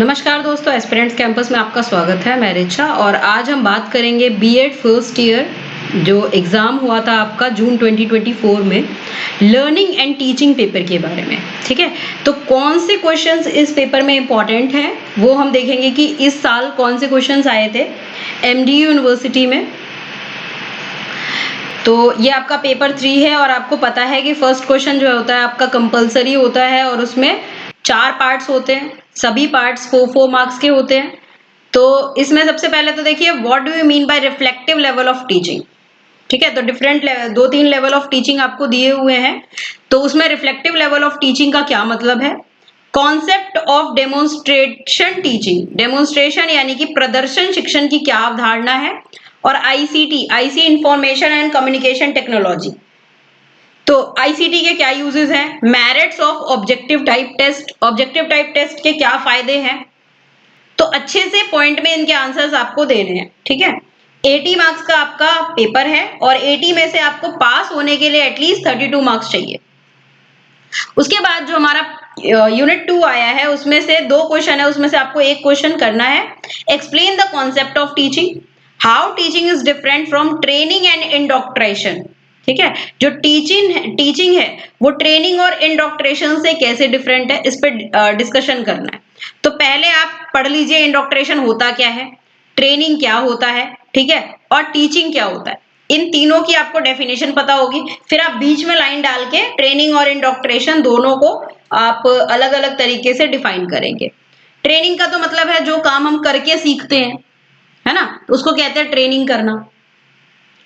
नमस्कार दोस्तों, aspirants campus में आपका स्वागत है। मैं रिचा और आज हम बात करेंगे बीएड फर्स्ट ईयर जो एग्ज़ाम हुआ था आपका जून 2024 में लर्निंग एंड टीचिंग पेपर के बारे में। ठीक है, तो कौन से क्वेश्चंस इस पेपर में इंपॉर्टेंट हैं वो हम देखेंगे कि इस साल कौन से क्वेश्चंस आए थे एमडीयू यूनिवर्सिटी में। तो ये आपका पेपर 3 है और आपको पता है कि फर्स्ट क्वेश्चन जो होता है आपका कंपलसरी होता है और उसमें 4 पार्ट्स होते हैं, सभी पार्ट्स 4 मार्क्स के होते हैं। तो इसमें सबसे पहले तो देखिए, what do you mean by reflective level of teaching. ठीक है, तो डिफरेंट 2-3 लेवल ऑफ टीचिंग आपको दिए हुए हैं। तो उसमें रिफ्लेक्टिव लेवल ऑफ टीचिंग का क्या मतलब है, concept of demonstration teaching, demonstration यानी कि प्रदर्शन शिक्षण की क्या अवधारणा है, और IC information and communication technology. तो आईसीटी के क्या यूजेस हैं, merits of objective type test, objective type test के क्या फायदे हैं। तो अच्छे से पॉइंट में इनके आंसर्स आपको देने हैं। ठीक है, 80 मार्क्स का आपका पेपर है और 80 में से आपको पास होने के लिए एटलीस्ट 32 मार्क्स चाहिए। उसके बाद जो हमारा यूनिट 2 आया है उसमें से 2 क्वेश्चन है, उसमें से आपको एक क्वेश्चन करना है, explain the concept of teaching, how teaching is different from training and indoctrination. ठीक है, जो टीचिंग है वो ट्रेनिंग और इंडोक्ट्रेशन से कैसे डिफरेंट है, इस पर डिस्कशन करना है। तो पहले आप पढ़ लीजिए इंडोक्ट्रेशन होता क्या है, ट्रेनिंग क्या होता है, ठीक है, और टीचिंग क्या होता है। इन तीनों की आपको डेफिनेशन पता होगी, फिर आप बीच में लाइन डाल के ट्रेनिंग और इंडोक्ट्रेशन दोनों को आप अलग अलग तरीके से डिफाइन करेंगे। ट्रेनिंग का तो मतलब है जो काम हम करके सीखते हैं, है ना, उसको कहते हैं ट्रेनिंग करना,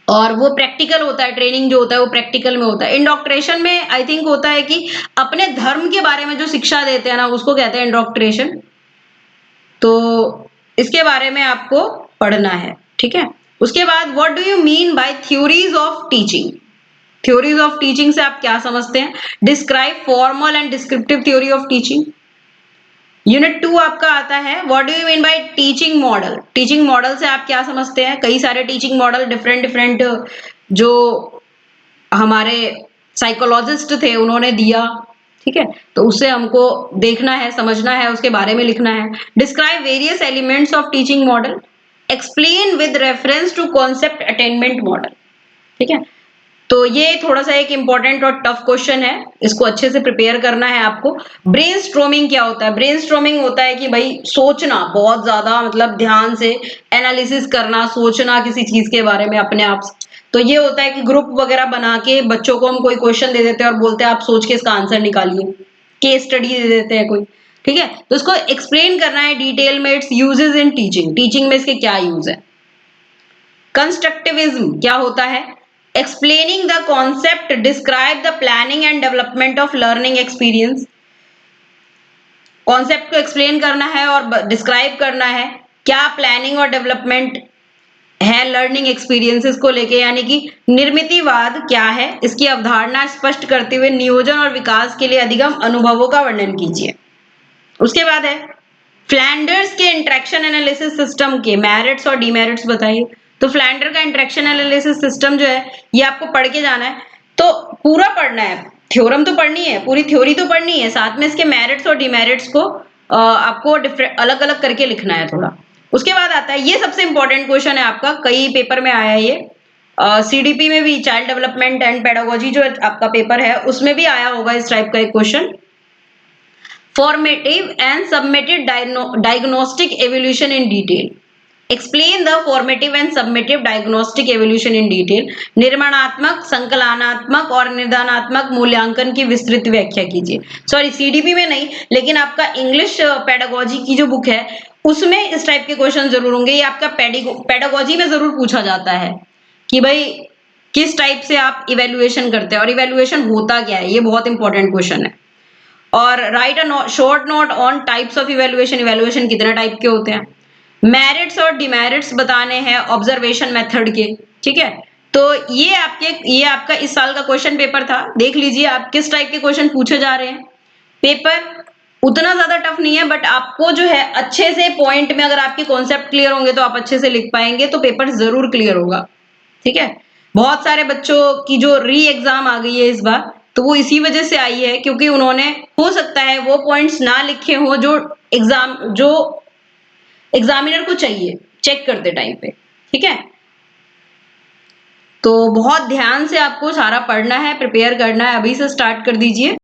और वो प्रैक्टिकल होता है। ट्रेनिंग जो होता है वो प्रैक्टिकल में होता है। इंडोक्ट्रेशन में आई थिंक होता है कि अपने धर्म के बारे में जो शिक्षा देते हैं ना, उसको कहते हैं इंडोक्ट्रेशन। तो इसके बारे में आपको पढ़ना है। ठीक है, उसके बाद what do you mean by theories of teaching, theories of teaching से आप क्या समझते हैं, describe formal and descriptive theory of teaching. Unit 2 आपका आता है what do you mean by teaching model, teaching model से आप क्या समझते हैं। कई सारे टीचिंग मॉडल डिफरेंट डिफरेंट जो हमारे साइकोलॉजिस्ट थे उन्होंने दिया। ठीक है, तो उससे हमको देखना है, समझना है, उसके बारे में लिखना है। Describe various elements of teaching model, explain with reference to concept attainment model. ठीक है, तो ये थोड़ा सा एक इंपॉर्टेंट और टफ क्वेश्चन है, इसको अच्छे से प्रिपेयर करना है आपको। ब्रेनस्टॉर्मिंग क्या होता है, ब्रेनस्टॉर्मिंग होता है कि भाई सोचना बहुत ज्यादा, मतलब ध्यान से एनालिसिस करना, सोचना किसी चीज के बारे में अपने आप से। तो ये होता है कि ग्रुप वगैरह बना के बच्चों को हम कोई क्वेश्चन दे देते हैं और बोलते हैं आप सोच के इसका आंसर निकालिए, केस स्टडी दे देते हैं कोई। ठीक है, तो इसको एक्सप्लेन करना है डिटेल में, it's uses in teaching, teaching में इसके क्या यूज है। कंस्ट्रक्टिविज्म क्या होता है, explaining the concept, describe the planning and development of learning experience. Concept को एक्सप्लेन करना है और डिस्क्राइब करना है क्या प्लानिंग और डेवलपमेंट है लर्निंग एक्सपीरियंसेस को लेके, यानी कि निर्मितिवाद क्या है, इसकी अवधारणा स्पष्ट करते हुए नियोजन और विकास के लिए अधिगम अनुभवों का वर्णन कीजिए। उसके बाद है फ्लैंडर्स के इंटरेक्शन एनालिसिस सिस्टम के मेरिट्स और डीमेरिट्स बताइए। तो फ्लैंडर का इंटरेक्शन एनालिसिस सिस्टम जो है ये आपको पढ़ के जाना है, तो पूरा पढ़ना है, थ्योरम तो पढ़नी है, पूरी थ्योरी तो पढ़नी है, साथ में इसके मेरिट्स और डीमेरिट्स को आपको अलग अलग करके लिखना है थोड़ा। उसके बाद आता है, ये सबसे इंपॉर्टेंट क्वेश्चन है आपका, कई पेपर में आया है ये, सीडीपी में भी, चाइल्ड डेवलपमेंट एंड पेडागोजी जो आपका पेपर है उसमें भी आया होगा इस टाइप का एक question. Formative and submitted diagnostic evolution in detail. Explain the formative and submittive diagnostic evolution in detail. निर्माणात्मक, संकलनात्मक और निर्धारणात्मक मूल्यांकन की विस्तृत व्याख्या कीजिए। सॉरी, सीडीपी में नहीं, लेकिन आपका इंग्लिश पेडागोजी की जो बुक है उसमें इस टाइप के क्वेश्चन जरूर होंगे। ये आपका पेडागोजी में जरूर पूछा जाता है कि भाई किस टाइप से आप इवेल्युएशन करते हैं और इवेल्युएशन होता क्या है, ये बहुत इंपॉर्टेंट क्वेश्चन है। और right a short note on types of evaluation, evaluation कितने टाइप के होते हैं, मेरिट्स और डिमेरिट्स बताने हैं ऑब्जर्वेशन मेथड के। ठीक है, तो ये आपका इस साल का क्वेश्चन पेपर था। देख लीजिए आप किस टाइप के क्वेश्चन पूछे जा रहे हैं। पेपर उतना ज्यादा टफ नहीं है, बट आपको जो है अच्छे से पॉइंट में, अगर आपके कॉन्सेप्ट क्लियर होंगे तो आप अच्छे से लिख पाएंगे, तो पेपर जरूर क्लियर होगा। ठीक है, बहुत सारे बच्चों की जो री एग्जाम आ गई है इस बार, तो वो इसी वजह से आई है क्योंकि उन्होंने हो सकता है वो पॉइंट्स ना लिखे हो जो एग्जामिनर को चाहिए चेक करते टाइम पे। ठीक है, तो बहुत ध्यान से आपको सारा पढ़ना है, प्रिपेयर करना है, अभी से स्टार्ट कर दीजिए।